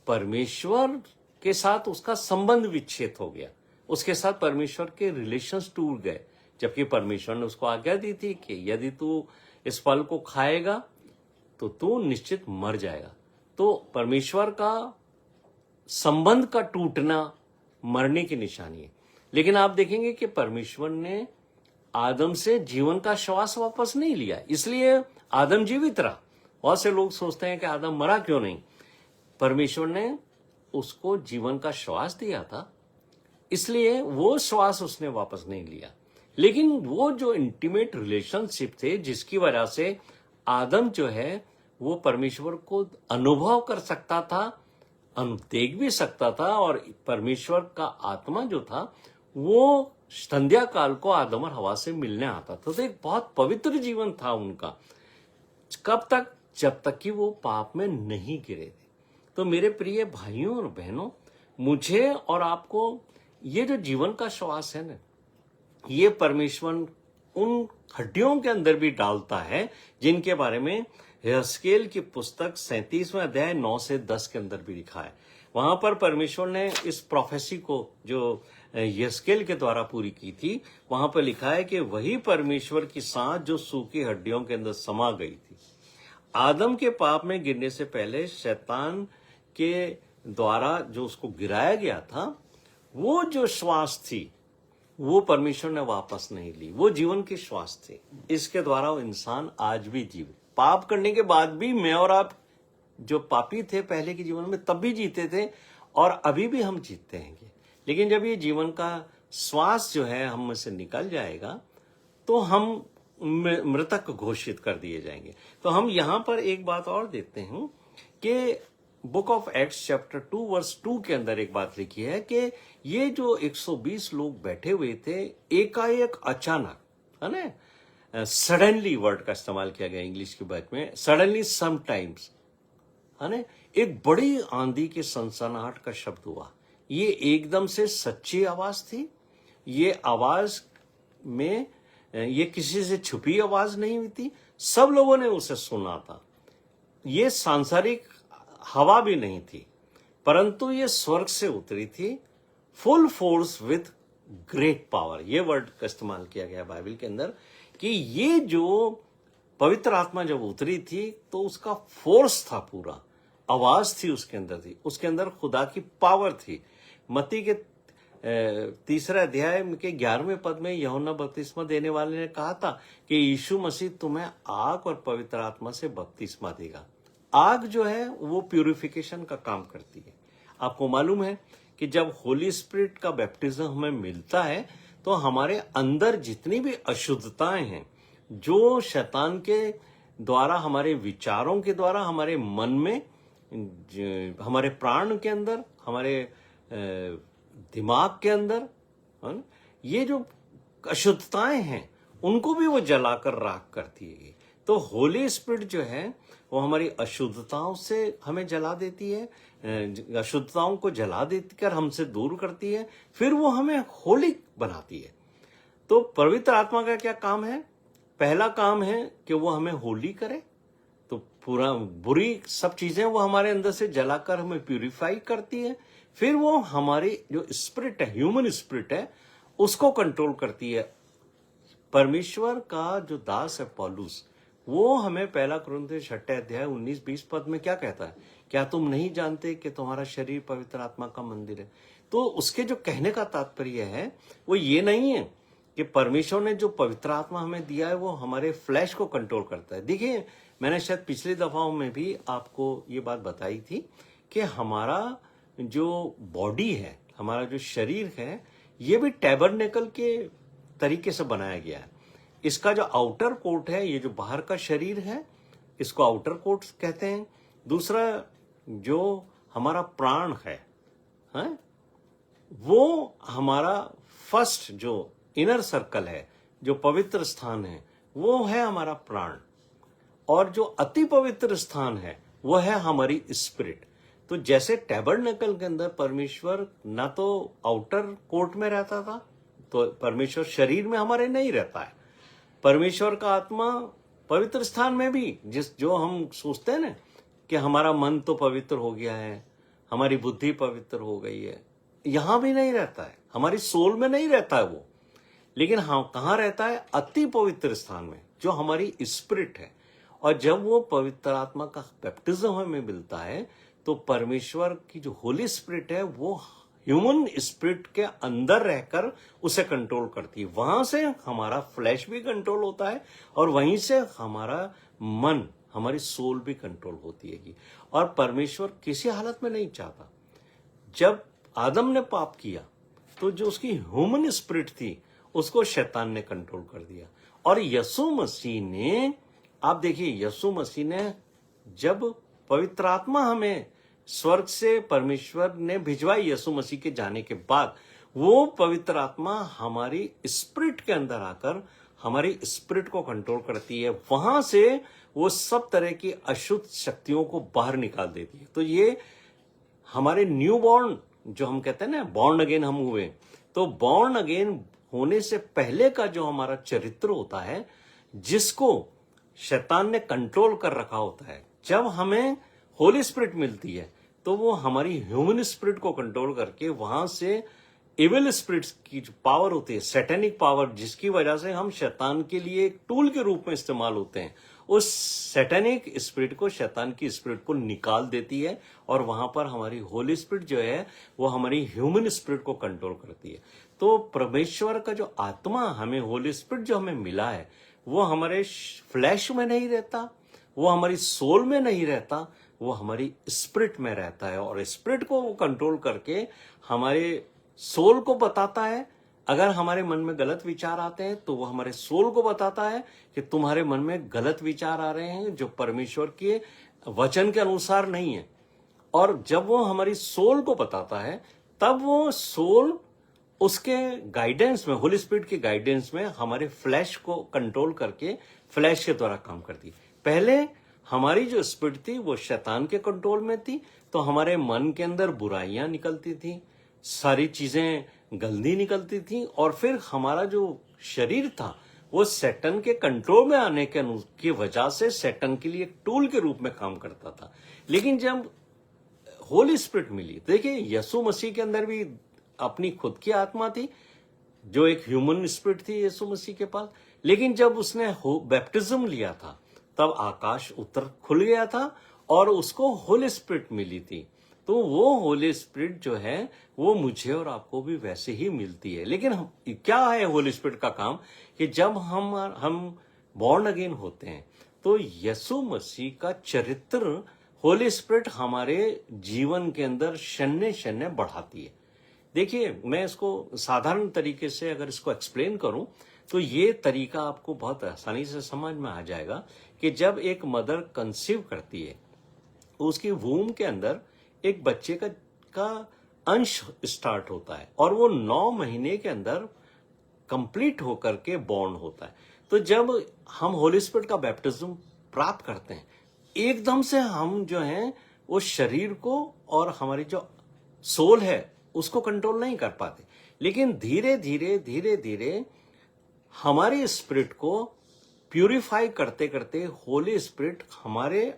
परमेश्वर के साथ उसका संबंध विच्छेद हो गया, उसके साथ परमेश्वर के रिलेशंस टूट गए। जबकि परमेश्वर ने उसको आज्ञा दी थी कि यदि तू इस फल को खाएगा तो तू निश्चित मर जाएगा। तो परमेश्वर का संबंध का टूटना मरने की निशानी है। लेकिन आप देखेंगे कि परमेश्वर ने आदम से जीवन का श्वास वापस नहीं लिया, इसलिए आदम जीवित रहा। बहुत से लोग सोचते हैं कि आदम मरा क्यों नहीं। परमेश्वर ने उसको जीवन का श्वास दिया था, इसलिए वो श्वास उसने वापस नहीं लिया। लेकिन वो जो इंटीमेट रिलेशनशिप थे जिसकी वजह से आदम जो है वो परमेश्वर को अनुभव कर सकता था, देख भी सकता था, और परमेश्वर का आत्मा जो था वो संध्या काल को आदम और हवा से मिलने आता था। तो एक बहुत पवित्र जीवन था उनका। कब तक? जब तक कि वो पाप में नहीं गिरे थे। तो मेरे प्रिय भाइयों और बहनों, मुझे और आपको ये जो जीवन का श्वास है ना, ये परमेश्वर उन हड्डियों के अंदर भी डालता है जिनके बारे में यहेजकेल की पुस्तक 37वां अध्याय 9 से 10 के अंदर भी लिखा है। वहां पर परमेश्वर ने इस प्रोफेसी को जो यहेजकेल के द्वारा पूरी की थी, वहां पर लिखा है कि वही परमेश्वर की सांस जो सूखी हड्डियों के अंदर समा गई थी। आदम के पाप में गिरने से पहले शैतान के द्वारा जो उसको गिराया गया था, वो जो श्वास थी वो परमेश्वर ने वापस नहीं ली, वो जीवन की श्वास थी। इसके द्वारा वो इंसान आज भी जीवित, पाप करने के बाद भी मैं और आप जो पापी थे पहले के जीवन में तब भी जीते थे और अभी भी हम जीते हैं। लेकिन जब ये जीवन का श्वास जो है हम में से निकल जाएगा तो हम मृतक घोषित कर दिए जाएंगे। तो हम यहां पर एक बात और देखते हैं कि book of Acts chapter 2 verse 2 के अंदर एक बात लिखी है कि ये जो 120 लोग बैठे हुए थे, एकाएक अचानक, है ना, सडनली वर्ड का इस्तेमाल किया गया इंग्लिश की बात में, सडनली समटाइम्स, है ना, एक बड़ी आंधी के सनसनाहट का शब्द हुआ। ये एकदम से सच्ची आवाज थी। ये आवाज में ये किसी से छुपी आवाज नहीं हुई थी, सब लोगों ने उसे सुना था। ये सांसारिक हवा भी नहीं थी, परंतु ये स्वर्ग से उतरी थी, full force with great power. ये वर्ड का इस्तेमाल किया गया बाइबल के अंदर कि ये जो पवित्र आत्मा जब उतरी थी तो उसका फोर्स था, पूरा आवाज थी उसके अंदर थी, उसके अंदर खुदा की पावर थी। मत्ती के 3 अध्याय के 11वें पद में यूहन्ना बपतिस्मा देने वाले ने कहा था कि यीशु मसीह तुम्हें आग और पवित्र आत्मा से बपतिस्मा देगा। आग जो है वो प्यूरिफिकेशन का काम करती है। आपको मालूम है कि जब होली स्पिरिट का बैप्टिज्म हमें मिलता है तो हमारे अंदर जितनी भी अशुद्धताएं हैं, जो शैतान के द्वारा, हमारे विचारों के द्वारा, हमारे मन में, हमारे प्राण के अंदर, हमारे दिमाग के अंदर, ये जो अशुद्धताएं हैं उनको भी वो जलाकर राख करती है। तो होली स्पिरिट जो है वो हमारी अशुद्धताओं से हमें जला देती है, अशुद्धताओं को जला देकर हमसे दूर करती है, फिर वो हमें होली बनाती है। तो पवित्र आत्मा का क्या काम है? पहला काम है कि वो हमें होली करे, तो पूरा बुरी सब चीजें वो हमारे अंदर से जलाकर हमें प्यूरिफाई करती है। फिर वो हमारी जो स्पिरिट है, ह्यूमन स्पिरिट है, उसको कंट्रोल करती है। परमेश्वर का जो दास है पौलुस, वो हमें 1 कुरिन्थियों 6 अध्याय 19-20 पद में क्या कहता है? क्या तुम नहीं जानते कि तुम्हारा शरीर पवित्र आत्मा का मंदिर है? तो उसके जो कहने का तात्पर्य है वो ये नहीं है कि परमेश्वर ने जो पवित्र आत्मा हमें दिया है वो हमारे फ्लैश को कंट्रोल करता है। देखिए, मैंने शायद पिछली दफाओं में भी आपको ये बात बताई थी कि हमारा जो बॉडी है, हमारा जो शरीर है, ये भी टैबरनेकल के तरीके से बनाया गया है। इसका जो आउटर कोट है, ये जो बाहर का शरीर है, इसको आउटर कोट कहते हैं। दूसरा जो हमारा प्राण है, वो हमारा फर्स्ट जो इनर सर्कल है, जो पवित्र स्थान है, वो है हमारा प्राण। और जो अति पवित्र स्थान है वो है हमारी स्पिरिट। तो जैसे टैबरनेकल के अंदर परमेश्वर ना तो आउटर कोर्ट में रहता था, तो परमेश्वर शरीर में हमारे नहीं रहता है। परमेश्वर का आत्मा पवित्र स्थान में भी, जो हम सोचते हैं ना कि हमारा मन तो पवित्र हो गया है, हमारी बुद्धि पवित्र हो गई है, यहां भी नहीं रहता है, हमारी सोल में नहीं रहता है वो। लेकिन हाँ, कहाँ रहता है? अति पवित्र स्थान में, जो हमारी स्पिरिट है। और जब वो पवित्र आत्मा का बैप्टिज्म हमें मिलता है तो परमेश्वर की जो होली स्पिरिट है वो ह्यूमन स्पिरिट के अंदर रहकर उसे कंट्रोल करती है। वहां से हमारा फ्लैश भी कंट्रोल होता है और वहीं से हमारा मन, हमारी सोल भी कंट्रोल होती है। और परमेश्वर किसी हालत में नहीं चाहता, जब आदम ने पाप किया तो जो उसकी ह्यूमन स्पिरिट थी उसको शैतान ने कंट्रोल कर दिया। और यीशु मसीह ने, आप देखिए, यीशु मसीह ने जब पवित्र आत्मा हमें स्वर्ग से परमेश्वर ने भिजवाई, यीशु मसीह के जाने के बाद, वो पवित्र आत्मा हमारी स्पिरिट के अंदर आकर हमारी स्पिरिट को कंट्रोल करती है। वहां से वो सब तरह की अशुद्ध शक्तियों को बाहर निकाल देती है। तो ये हमारे न्यू बॉर्न, जो हम कहते हैं ना, बॉर्न अगेन हम हुए, तो बॉर्न अगेन होने से पहले का जो हमारा चरित्र होता है, जिसको शैतान ने कंट्रोल कर रखा होता है, जब हमें होली स्पिरिट मिलती है तो वो हमारी ह्यूमन स्पिरिट को कंट्रोल करके वहां से इविल स्पिरिट्स की जो पावर होती है, सैटेनिक पावर, जिसकी वजह से हम शैतान के लिए एक टूल के रूप में इस्तेमाल होते हैं, उस सैटेनिक स्पिरिट को, शैतान की स्पिरिट को निकाल देती है। और वहां पर हमारी होली स्पिरिट जो है वो हमारी ह्यूमन स्पिरिट को कंट्रोल करती है। तो परमेश्वर का जो आत्मा, हमें होली स्पिरिट जो हमें मिला है, वो हमारे फ्लैश में नहीं रहता, वो हमारी सोल में नहीं रहता, वो हमारी स्पिरिट में रहता है। और स्पिरिट को वो कंट्रोल करके हमारे सोल को बताता है। अगर हमारे मन में गलत विचार आते हैं तो वो हमारे सोल को बताता है कि तुम्हारे मन में गलत विचार आ रहे हैं जो परमेश्वर के वचन के अनुसार नहीं है। और जब वो हमारी सोल को बताता है, तब वो सोल उसके गाइडेंस में, होली स्पिरिट के गाइडेंस में, हमारे फ्लैश को कंट्रोल करके फ्लैश के द्वारा काम करती है। पहले हमारी जो स्पिरिट थी वो शैतान के कंट्रोल में थी, तो हमारे मन के अंदर बुराइयां निकलती थी, सारी चीजें गंदी निकलती थी। और फिर हमारा जो शरीर था वो सैटन के कंट्रोल में आने की वजह से सैटन के लिए एक टूल के रूप में काम करता था। लेकिन जब होली स्पिरिट मिली, देखिए यीशु मसीह के अंदर भी अपनी खुद की आत्मा थी जो एक ह्यूमन स्पिरिट थी यीशु मसीह के पास, लेकिन जब उसने बैप्टिज्म लिया था तब आकाश उत्तर खुल गया था और उसको होली स्पिरिट मिली थी। तो वो होली स्पिरिट जो है वो मुझे और आपको भी वैसे ही मिलती है। लेकिन क्या है होली स्पिरिट का काम कि जब हम बॉर्न अगेन होते हैं तो यीशु मसीह का चरित्र होली स्पिरिट हमारे जीवन के अंदर शन्य शन्य बढ़ाती है। देखिए, मैं इसको साधारण तरीके से अगर इसको एक्सप्लेन करूं तो ये तरीका आपको बहुत आसानी से समझ में आ जाएगा कि जब एक मदर कंसीव करती है तो उसकी वूम के अंदर एक बच्चे का अंश स्टार्ट होता है और वो 9 महीने के अंदर कंप्लीट होकर के बॉर्न होता है। तो जब हम होली स्पिरिट का बैप्टिज्म प्राप्त करते हैं, एकदम से हम जो हैं वो शरीर को और हमारी जो सोल है उसको कंट्रोल नहीं कर पाते, लेकिन धीरे धीरे हमारे स्पिरिट को प्यूरिफाई करते करते होली स्पिरिट हमारे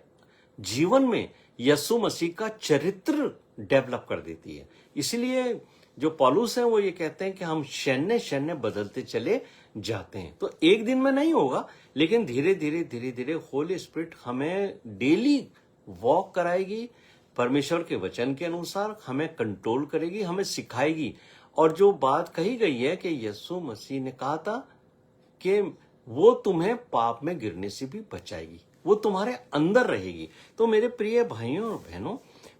जीवन में यीशु मसीह का चरित्र डेवलप कर देती है। इसलिए जो पौलुस है वो ये कहते हैं कि हम शन्य शन्य बदलते चले जाते हैं। तो एक दिन में नहीं होगा, लेकिन धीरे धीरे होली स्पिरिट हमें डेली वॉक कराएगी, परमेश्वर के वचन के अनुसार हमें कंट्रोल करेगी, हमें सिखाएगी। और जो बात कही गई है कि यीशु मसीह ने कहा था कि वो तुम्हें पाप में गिरने से भी बचाएगी, वो तुम्हारे अंदर रहेगी। तो मेरे प्रिय भाइयों और बहनों,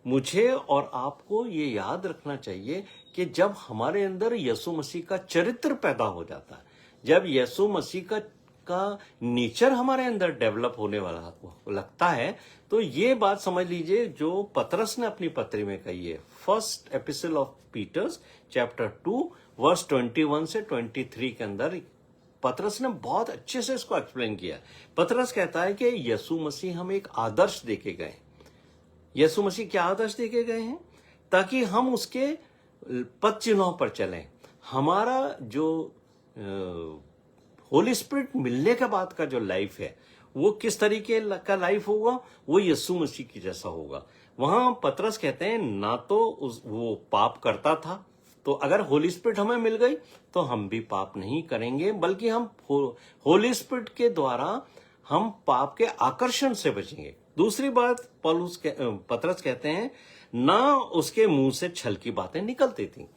मुझे और आपको ये याद रखना चाहिए कि जब हमारे अंदर यीशु मसीह का चरित्र पैदा हो जाता है, जब यीशु मसीह का नेचर हमारे अंदर डेवलप होने वाला लगता है, तो ये बात समझ लीजिए जो पतरस ने अपनी पत्री में कही है, first epistle of Peters chapter 2 verse 21 से 23 के अंदर पतरस ने बहुत अच्छे से इसको एक्सप्लेन किया। पतरस कहता है कि यीशु मसीह हमें एक आदर्श देके गए। यीशु मसीह क्या आदर्श देके गए हैं? ताकि हम उसके पद चिन्हों पर चलें। हमारा जो होली स्पिरिट मिलने के बाद का जो लाइफ है वो किस तरीके का लाइफ होगा? वो यीशु मसीह की जैसा होगा। वहां पतरस कहते हैं ना तो वो पाप करता था, तो अगर होली स्पिरिट हमें मिल गई तो हम भी पाप नहीं करेंगे, बल्कि हम होली स्पिरिट के द्वारा हम पाप के आकर्षण से बचेंगे। दूसरी बात पतरस कहते हैं ना उसके मुंह से छल की बातें निकलती थी।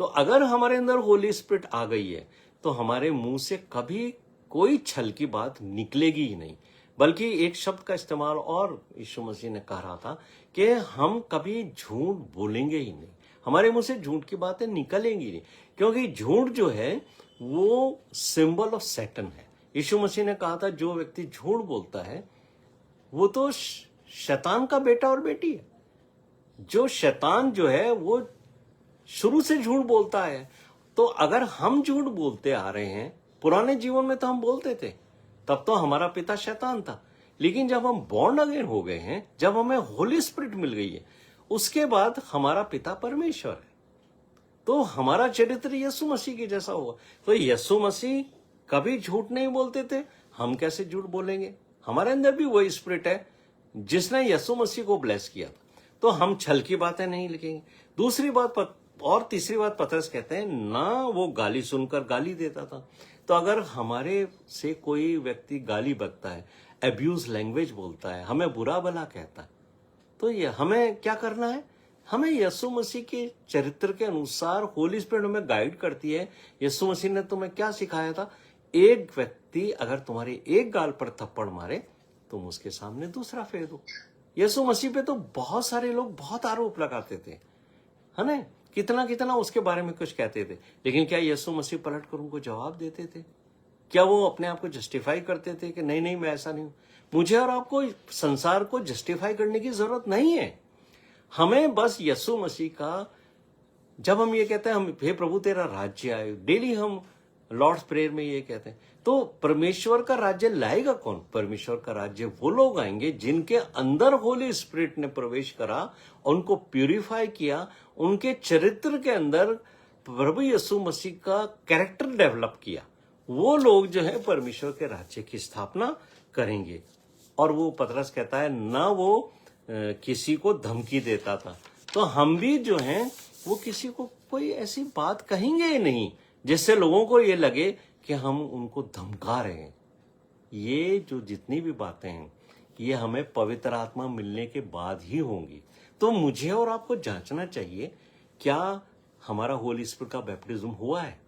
तो अगर हमारे अंदर होली स्पिरिट आ गई है तो हमारे मुंह से कभी कोई छल की बात निकलेगी ही नहीं, बल्कि एक शब्द का इस्तेमाल और यीशु मसीह ने कहा था कि हम कभी झूठ बोलेंगे ही नहीं, हमारे मुंह से झूठ की बातें निकलेंगी नहीं, क्योंकि झूठ जो है वो सिंबल ऑफ सैटन है। यीशु मसीह ने कहा था जो व्यक्ति झूठ बोलता है वो तो शैतान का बेटा और बेटी है। जो शैतान जो है वो शुरू से झूठ बोलता है। तो अगर हम झूठ बोलते आ रहे हैं, पुराने जीवन में तो हम बोलते थे, तब तो हमारा पिता शैतान था, लेकिन जब हम बॉर्न अगेन हो गए हैं, जब हमें होली स्पिरिट मिल गई है, उसके बाद हमारा पिता परमेश्वर है, तो हमारा चरित्र यीशु मसीह के जैसा होगा। तो यीशु मसीह कभी झूठ नहीं बोलते थे, हम कैसे झूठ बोलेंगे? हमारे अंदर भी वही स्पिरिट है जिसने यीशु मसीह को ब्लेस किया था, तो हम छल की बातें नहीं लिखेंगे। दूसरी बात और तीसरी बात पतरस कहते हैं ना वो गाली सुनकर गाली देता था। तो अगर हमारे से कोई व्यक्ति गाली बकता है, एब्यूज लैंग्वेज बोलता है, हमें बुरा भला कहता है, तो ये हमें क्या करना है? हमें यीशु मसीह के चरित्र के अनुसार होली स्पिरिट हमें गाइड करती है। यीशु मसीह ने तुम्हें क्या सिखाया था? एक व्यक्ति अगर तुम्हारे एक गाल पर थप्पड़ मारे तुम उसके सामने दूसरा फेर दो। यीशु मसीह पे तो बहुत सारे लोग बहुत आरोप लगाते थे, है ना, कितना उसके बारे में कुछ कहते थे, लेकिन क्या यीशु मसीह पलट कर उनको जवाब देते थे? क्या वो अपने आप को जस्टिफाई करते थे कि नहीं मैं ऐसा नहीं हूं? मुझे और आपको संसार को जस्टिफाई करने की जरूरत नहीं है। हमें बस यीशु मसीह का, जब हम ये कहते हैं हम हे प्रभु तेरा राज्य आए, डेली हम लॉर्ड्स प्रेयर में ये कहते हैं, तो परमेश्वर का राज्य लाएगा कौन? परमेश्वर का राज्य वो लोग आएंगे जिनके अंदर होली स्पिरिट ने प्रवेश करा, उनको प्यूरिफाई किया, उनके चरित्र के अंदर प्रभु यीशु मसीह का कैरेक्टर डेवलप किया, वो लोग जो है परमेश्वर के राज्य की स्थापना करेंगे। और वो पतरस कहता है ना वो किसी को धमकी देता था। तो हम भी जो हैं वो किसी को कोई ऐसी बात कहेंगे ही नहीं जिससे लोगों को ये लगे कि हम उनको धमका रहे हैं। ये जो जितनी भी बातें हैं ये हमें पवित्र आत्मा मिलने के बाद ही होंगी। तो मुझे और आपको जांचना चाहिए, क्या हमारा होली स्पिरिट का बैप्टिज्म हुआ है?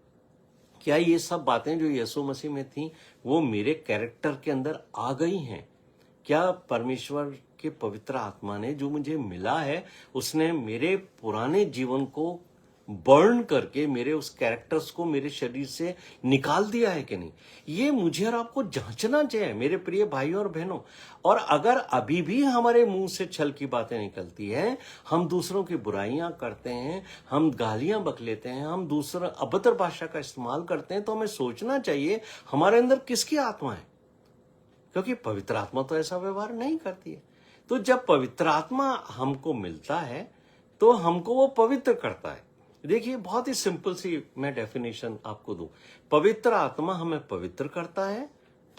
क्या ये सब बातें जो यीशु मसीह में थी वो मेरे कैरेक्टर के अंदर आ गई हैं? क्या परमेश्वर के पवित्र आत्मा ने जो मुझे मिला है उसने मेरे पुराने जीवन को बर्न करके मेरे उस कैरेक्टर्स को मेरे शरीर से निकाल दिया है कि नहीं? ये मुझे और आपको जांचना चाहिए मेरे प्रिय भाइयों और बहनों। और अगर अभी भी हमारे मुंह से छल की बातें निकलती हैं, हम दूसरों की बुराइयां करते हैं, हम गालियां बक लेते हैं, हम दूसरा अभद्र भाषा का इस्तेमाल करते हैं, तो हमें सोचना चाहिए हमारे अंदर किसकी आत्मा है, क्योंकि पवित्र आत्मा तो ऐसा व्यवहार नहीं करती है। तो जब पवित्र आत्मा हमको मिलता है तो हमको वो पवित्र करता है। देखिए बहुत ही सिंपल सी मैं डेफिनेशन आपको दूं। पवित्र आत्मा हमें पवित्र करता है,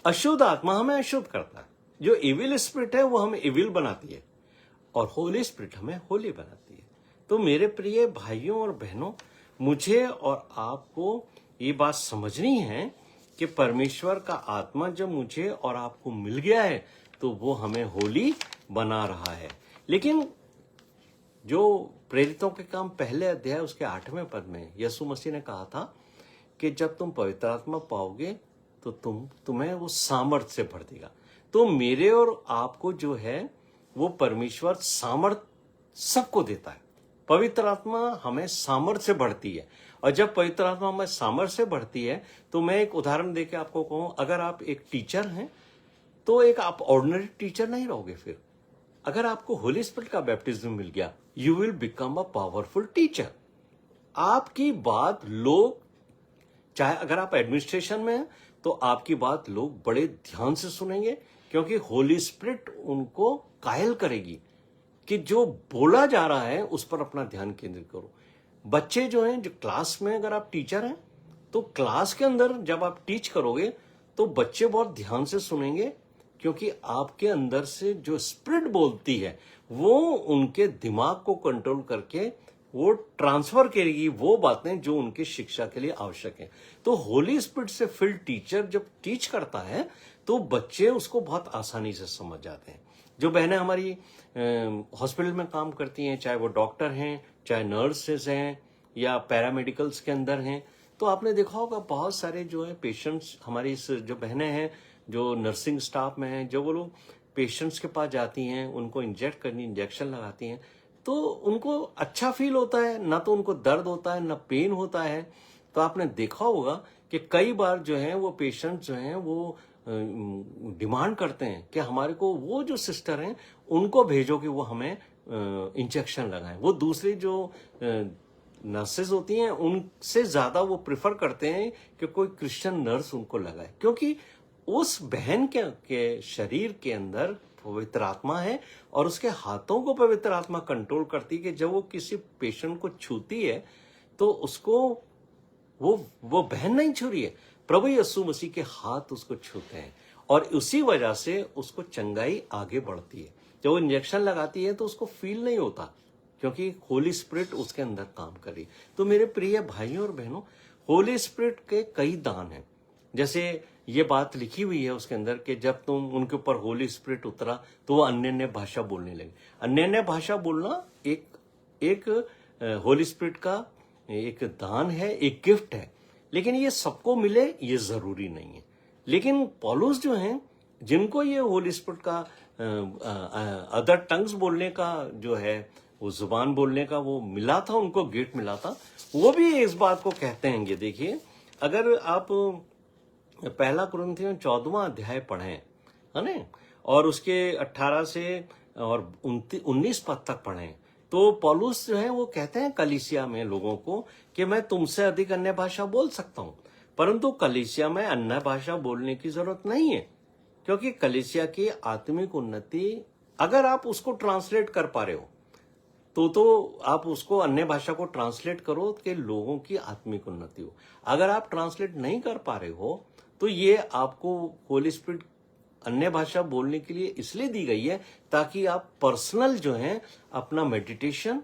अशुद्ध आत्मा हमें अशुद्ध करता है। जो इविल स्पिरिट है वो हमें इविल बनाती है और होली स्पिरिट हमें होली बनाती है। तो मेरे प्रिय भाइयों और बहनों, मुझे और आपको ये बात समझनी है कि परमेश्वर का आत्मा जब मुझे और आपको मिल गया है तो वो हमें होली बना रहा है। लेकिन जो प्रेरितों के काम पहले अध्याय उसके 8वें पद में यीशु मसीह ने कहा था कि जब तुम पवित्र आत्मा पाओगे तो तुम्हें वो सामर्थ से भर देगा। तो मेरे और आपको जो है वो परमेश्वर सामर्थ सबको देता है। पवित्र आत्मा हमें सामर्थ से बढ़ती है। और जब पवित्र आत्मा हमें सामर्थ से बढ़ती है तो मैं एक उदाहरण देके आपको कहूं, अगर आप एक टीचर हैं तो एक आप ऑर्डिनरी टीचर नहीं रहोगे। फिर अगर आपको होली स्पिरिट का बैप्टिज्म मिल गया, you will become a powerful teacher. आपकी बात लोग, चाहे अगर आप एडमिनिस्ट्रेशन में हैं तो आपकी बात लोग बड़े ध्यान से सुनेंगे, क्योंकि होली स्पिरिट उनको कायल करेगी कि जो बोला जा रहा है उस पर अपना ध्यान केंद्रित करो। बच्चे जो हैं, जो क्लास में, अगर आप टीचर हैं तो क्लास के अंदर जब आप टीच करोगे तो बच्चे बहुत ध्यान से सुनेंगे, क्योंकि आपके अंदर से जो स्पिरिट बोलती है वो उनके दिमाग को कंट्रोल करके वो ट्रांसफर करेगी वो बातें जो उनकी शिक्षा के लिए आवश्यक है। तो होली स्पिरिट से फिल्ड टीचर जब टीच करता है तो बच्चे उसको बहुत आसानी से समझ जाते हैं। जो बहनें हमारी हॉस्पिटल में काम करती हैं, चाहे वो डॉक्टर हैं, चाहे नर्सेस हैं या पैरामेडिकल्स के अंदर हैं, तो आपने देखा होगा बहुत सारे जो है पेशेंट्स, हमारी जो बहनें हैं जो नर्सिंग स्टाफ में हैं, जो वो लोग पेशेंट्स के पास जाती हैं, उनको इंजेक्शन लगाती हैं, तो उनको अच्छा फील होता है, ना तो उनको दर्द होता है ना पेन होता है। तो आपने देखा होगा कि कई बार जो है वो पेशेंट जो हैं वो डिमांड करते हैं कि हमारे को वो जो सिस्टर हैं उनको भेजो कि वो हमें इंजेक्शन लगाएं। वो दूसरी जो नर्सेज होती हैं उनसे ज्यादा वो प्रिफर करते हैं कि कोई क्रिश्चियन नर्स उनको लगाए, क्योंकि उस बहन के शरीर के अंदर पवित्र आत्मा है और उसके हाथों को पवित्र आत्मा कंट्रोल करती है कि जब वो किसी पेशेंट को छूती है तो उसको वो बहन नहीं छू रही है, प्रभु यीशु मसीह के हाथ उसको छूते हैं और उसी वजह से उसको चंगाई आगे बढ़ती है। जब वो इंजेक्शन लगाती है तो उसको फील नहीं होता, क्योंकि होली स्पिरिट उसके अंदर काम कर रही। तो मेरे प्रिय भाइयों और बहनों, होली स्पिरिट के कई दान हैं। जैसे ये बात लिखी हुई है उसके अंदर कि जब तुम उनके ऊपर होली स्पिरिट उतरा तो वो अन्य अन्य भाषा बोलने लगे। अन्य अन्य भाषा बोलना एक होली स्पिरिट का एक दान है, एक गिफ्ट है, लेकिन ये सबको मिले ये जरूरी नहीं है। लेकिन पौलुस जो हैं जिनको ये होली स्पिरिट का अदर टंग्स बोलने का जो है वो जुबान बोलने का वो मिला था, उनको गिफ्ट मिला था, वो भी इस बात को कहते हैं। ये देखिए, अगर आप पहला कुरिन्थियों 14वां अध्याय पढ़ें, है ना, और उसके 18 से और 19 पद तक पढ़ें, तो पौलुस जो है वो कहते हैं कलीसिया में लोगों को कि मैं तुमसे अधिक अन्य भाषा बोल सकता हूं, परंतु कलीसिया में अन्य भाषा बोलने की जरूरत नहीं है, क्योंकि कलीसिया की आत्मिक उन्नति, अगर आप उसको ट्रांसलेट कर पा रहे हो तो आप उसको अन्य भाषा को ट्रांसलेट करो कि लोगों की आत्मिक उन्नति हो। अगर आप ट्रांसलेट नहीं कर पा रहे हो तो ये आपको होली स्पिरिट अन्य भाषा बोलने के लिए इसलिए दी गई है ताकि आप पर्सनल जो है अपना मेडिटेशन,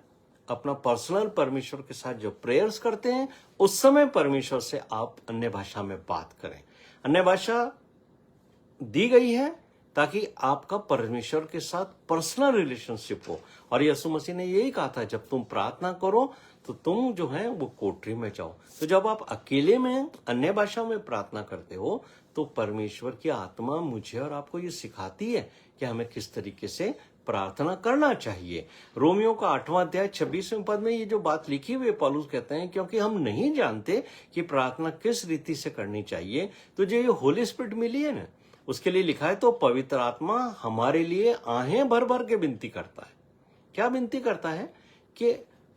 अपना पर्सनल परमेश्वर के साथ जो प्रेयर्स करते हैं उस समय परमेश्वर से आप अन्य भाषा में बात करें। अन्य भाषा दी गई है ताकि आपका परमेश्वर के साथ पर्सनल रिलेशनशिप हो। और यीशु मसीह ने यही कहा था, जब तुम प्रार्थना करो तो तुम जो है वो कोठरी में जाओ। तो जब आप अकेले में अन्य भाषा में प्रार्थना करते हो तो परमेश्वर की आत्मा मुझे और आपको ये सिखाती है कि हमें किस तरीके से प्रार्थना करना चाहिए। रोमियो का 8वां अध्याय 26वें पद में ये जो बात लिखी हुई है, पौलुस कहते हैं क्योंकि हम नहीं जानते कि प्रार्थना किस रीति से करनी चाहिए, तो जो ये होली स्पिरिट मिली है ना, उसके लिए लिखा है तो पवित्र आत्मा हमारे लिए आहें भर भर के विनती करता है। क्या विनती करता है? कि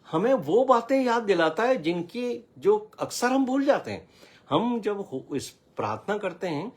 हमें वो बातें याद दिलाता है जिनकी जो अक्सर हम भूल जाते हैं। हम जब इस प्रार्थना करते हैं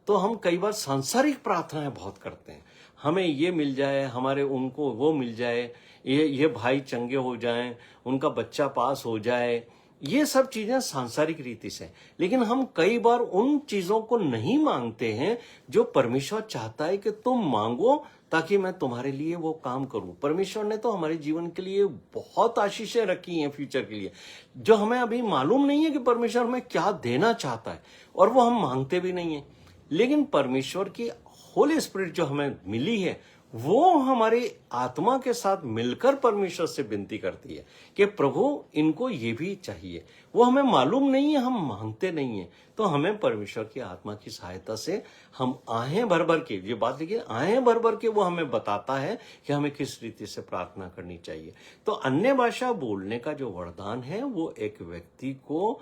तो हम कई बार सांसारिक प्रार्थनाएं बहुत करते हैं, हमें ये मिल जाए, हमारे उनको वो मिल जाए, ये भाई चंगे हो जाएं, उनका बच्चा पास हो जाए, ये सब चीजें सांसारिक रीति से। लेकिन हम कई बार उन चीजों को नहीं मांगते हैं जो परमेश्वर चाहता है कि तुम मांगो ताकि मैं तुम्हारे लिए वो काम करूं। परमेश्वर ने तो हमारे जीवन के लिए बहुत आशीषें रखी हैं फ्यूचर के लिए, जो हमें अभी मालूम नहीं है कि परमेश्वर हमें क्या देना चाहता है, और वो हम मांगते भी नहीं है। लेकिन परमेश्वर की होली स्पिरिट जो हमें मिली है वो हमारी आत्मा के साथ मिलकर परमेश्वर से विनती करती है कि प्रभु इनको ये भी चाहिए। वो हमें मालूम नहीं है, हम मांगते नहीं है, तो हमें परमेश्वर की आत्मा की सहायता से हम आहें भर भर के, ये बात देखिए, आहें भर भर के वो हमें बताता है कि हमें किस रीति से प्रार्थना करनी चाहिए। तो अन्य भाषा बोलने का जो वरदान है वो एक व्यक्ति को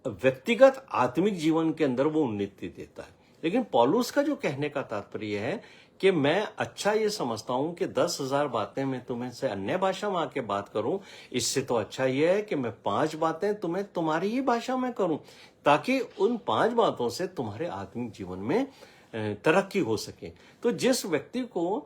व्यक्तिगत आत्मिक जीवन के अंदर वो उन्नति देता है। लेकिन पौलुस का जो कहने का तात्पर्य है कि मैं अच्छा ये समझता हूं कि 10,000 बातें मैं तुम्हें से अन्य भाषा में आके बात करूं, इससे तो अच्छा ये है कि मैं 5 बातें तुम्हें तुम्हारी ही भाषा में करूं, ताकि उन 5 बातों से तुम्हारे आत्मिक जीवन में तरक्की हो सके। तो जिस व्यक्ति को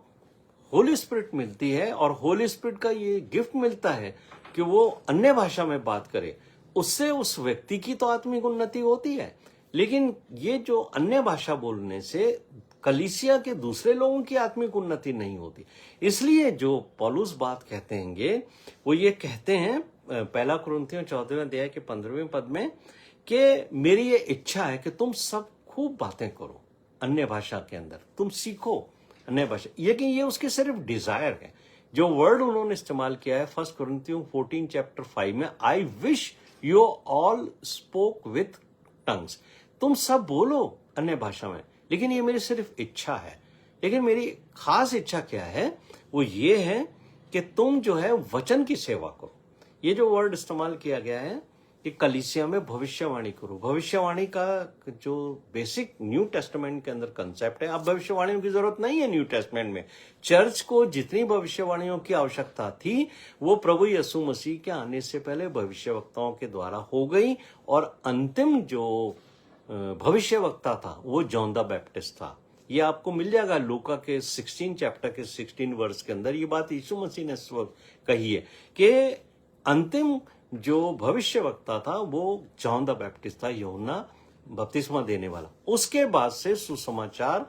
होली स्पिरिट मिलती है और होली स्पिरिट का ये गिफ्ट मिलता है कि वो अन्य भाषा में बात करे, उससे उस व्यक्ति की तो आत्मिक उन्नति होती है। लेकिन ये जो अन्य भाषा बोलने से कलीसिया के दूसरे लोगों की आत्मिक उन्नति नहीं होती। इसलिए जो पौलुस बात कहते हैं वो ये कहते हैं 1 कुरिन्थियों 14वें अध्याय के 15वें पद में कि मेरी ये इच्छा है कि तुम सब खूब बातें करो अन्य भाषा के अंदर, तुम सीखो अन्य भाषा। लेकिन ये उसकी सिर्फ डिजायर है। जो वर्ड उन्होंने इस्तेमाल किया है 1 कुरिन्थियों 14:5 में, I wish you all spoke with tongues, तुम सब बोलो अन्य भाषा में, लेकिन ये मेरी सिर्फ इच्छा है। लेकिन मेरी खास इच्छा क्या है? वो ये है कि तुम जो है वचन की सेवा करो। ये जो वर्ड इस्तेमाल किया गया है कि कलीसिया में भविष्यवाणी करो। भविष्यवाणी का जो बेसिक न्यू टेस्टामेंट के अंदर कंसेप्ट है, अब भविष्यवाणियों की जरूरत नहीं है न्यू टेस्टामेंट में। चर्च को जितनी भविष्यवाणियों की आवश्यकता थी वो प्रभु यीशु मसीह के आने से पहले भविष्यवक्ताओं के द्वारा हो गई, और अंतिम जो भविष्यवक्ता था वो जॉन द बैप्टिस्ट था। ये आपको मिल जाएगा लूका के 16 चैप्टर के 16 वर्स के अंदर। ये बात यीशु मसीह ने इस वक्त कही है कि अंतिम जो भविष्यवक्ता था वो जॉन द बैप्टिस्ट था, यूहन्ना बपतिस्मा देने वाला। उसके बाद से सुसमाचार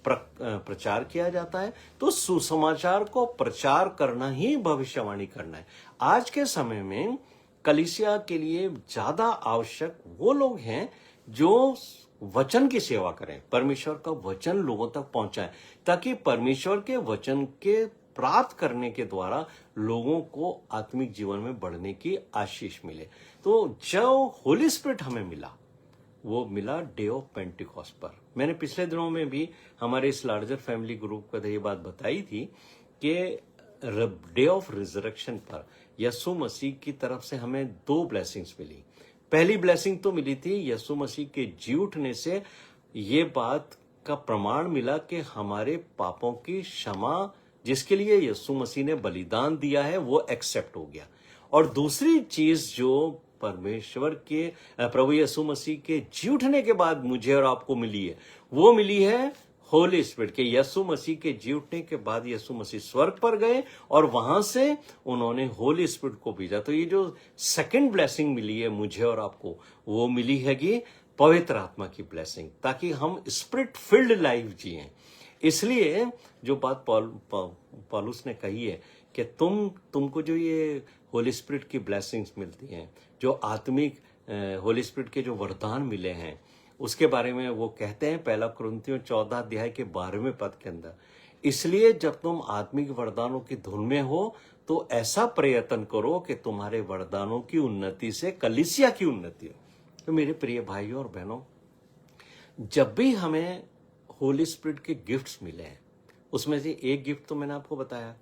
प्रचार किया जाता है। तो सुसमाचार को प्रचार करना ही भविष्यवाणी करना है। आज के समय में कलीसिया के लिए ज्यादा आवश्यक वो लोग हैं जो वचन की सेवा करें, परमेश्वर का वचन लोगों तक पहुंचाएं, ताकि परमेश्वर के वचन के प्राप्त करने के द्वारा लोगों को आत्मिक जीवन में बढ़ने की आशीष मिले। तो जो होली स्पिरिट हमें मिला वो मिला डे ऑफ पेंटिकॉस्ट पर। मैंने पिछले दिनों में भी हमारे इस लार्जर फैमिली ग्रुप का ये बात बताई थी कि डे ऑफ रिजरेक्शन पर यीशु मसीह की तरफ से हमें 2 ब्लेसिंग्स मिली। पहली ब्लेसिंग तो मिली थी यीशु मसीह के जी उठने से ये बात का प्रमाण मिला कि हमारे पापों की क्षमा जिसके लिए यीशु मसीह ने बलिदान दिया है वो एक्सेप्ट हो गया। और दूसरी चीज जो परमेश्वर के प्रभु यीशु मसीह के जी उठने के बाद मुझे और आपको मिली है वो मिली है होली स्पिरिट के। यीशु मसीह के जी उठने के बाद यीशु मसीह स्वर्ग पर गए और वहां से उन्होंने होली स्पिरिट को भेजा। तो ये जो सेकंड ब्लेसिंग मिली है मुझे और आपको वो मिली है कि पवित्र आत्मा की ब्लेसिंग, ताकि हम स्पिरिट फिल्ड लाइफ जिएं। इसलिए जो बात पौलुस ने कही है कि तुमको जो ये होली स्पिरिट की ब्लेसिंग्स मिलती हैं, जो आत्मिक होली स्पिरिट के जो वरदान मिले हैं, उसके बारे में वो कहते हैं 1 कुरिन्थियों 14 अध्याय के 12वें पद के अंदर, इसलिए जब तुम आत्मिक वरदानों की धुन में हो तो ऐसा प्रयत्न करो कि तुम्हारे वरदानों की उन्नति से कलीसिया की उन्नति हो। तो मेरे प्रिय भाइयों और बहनों, जब भी हमें होली स्पिरिट के गिफ्ट्स मिले हैं, उसमें से एक गिफ्ट तो मैंने आपको बताया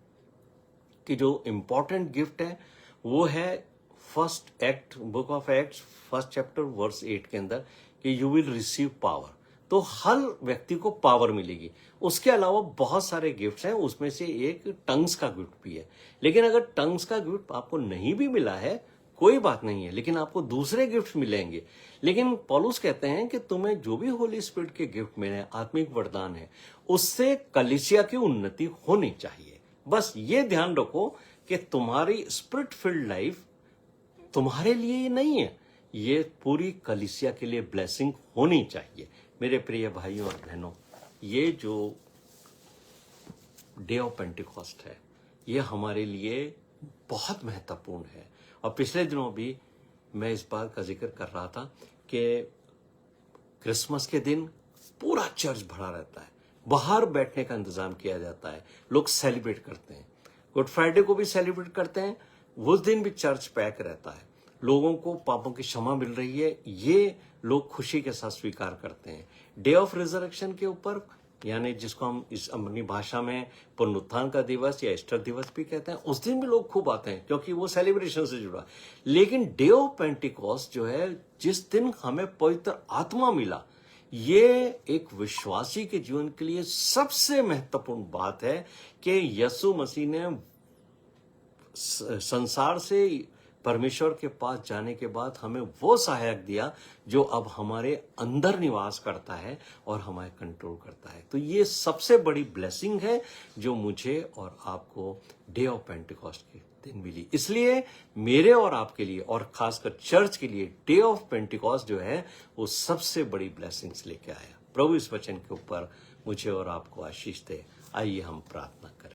कि जो इंपॉर्टेंट गिफ्ट है वो है first act, book of Acts 1 chapter verse 8 के अंदर कि यू विल रिसीव पावर। तो हर व्यक्ति को पावर मिलेगी। उसके अलावा बहुत सारे गिफ्ट्स हैं, उसमें से एक टंग्स का गिफ्ट भी है। लेकिन अगर टंग्स का गिफ्ट आपको नहीं भी मिला है कोई बात नहीं है, लेकिन आपको दूसरे गिफ्ट मिलेंगे। लेकिन पौलुस कहते हैं कि तुम्हें जो भी होली स्पिरिट के गिफ्ट मिले, आत्मिक वरदान है, उससे कलीसिया की उन्नति होनी चाहिए। बस ये ध्यान रखो कि तुम्हारी स्पिरिट फिल्ड लाइफ तुम्हारे लिए ही नहीं है, ये पूरी कलीसिया के लिए ब्लेसिंग होनी चाहिए। मेरे प्रिय भाइयों और बहनों, ये जो डे ऑफ पेंटिकॉस्ट है, ये हमारे लिए बहुत महत्वपूर्ण है। और पिछले दिनों भी मैं इस बात का जिक्र कर रहा था कि क्रिसमस के दिन पूरा चर्च भरा रहता है, बाहर बैठने का इंतजाम किया जाता है, लोग सेलिब्रेट करते हैं। गुड फ्राइडे को भी सेलिब्रेट करते हैं, उस दिन भी चर्च पैक रहता है, लोगों को पापों की क्षमा मिल रही है, ये लोग खुशी के साथ स्वीकार करते हैं। डे ऑफ रिजरेक्शन के ऊपर, यानी जिसको हम इस अपनी भाषा में पुनरुत्थान का दिवस या ईस्टर दिवस भी कहते हैं, उस दिन भी लोग खूब आते हैं क्योंकि वो सेलिब्रेशन से जुड़ा। लेकिन डे ऑफ पेंटिकॉस्ट जो है, जिस दिन हमें पवित्र आत्मा मिला, ये एक विश्वासी के जीवन के लिए सबसे महत्वपूर्ण बात है कि यीशु मसीह ने संसार से परमेश्वर के पास जाने के बाद हमें वो सहायक दिया जो अब हमारे अंदर निवास करता है और हमारे कंट्रोल करता है। तो ये सबसे बड़ी ब्लेसिंग है जो मुझे और आपको डे ऑफ पेंटिकॉस्ट के दिन मिली। इसलिए मेरे और आपके लिए, और खासकर चर्च के लिए, डे ऑफ पेंटिकॉस्ट जो है वो सबसे बड़ी ब्लेसिंग्स लेके आया। प्रभु इस वचन के ऊपर मुझे और आपको आशीष दे। आइए हम प्रार्थना करें।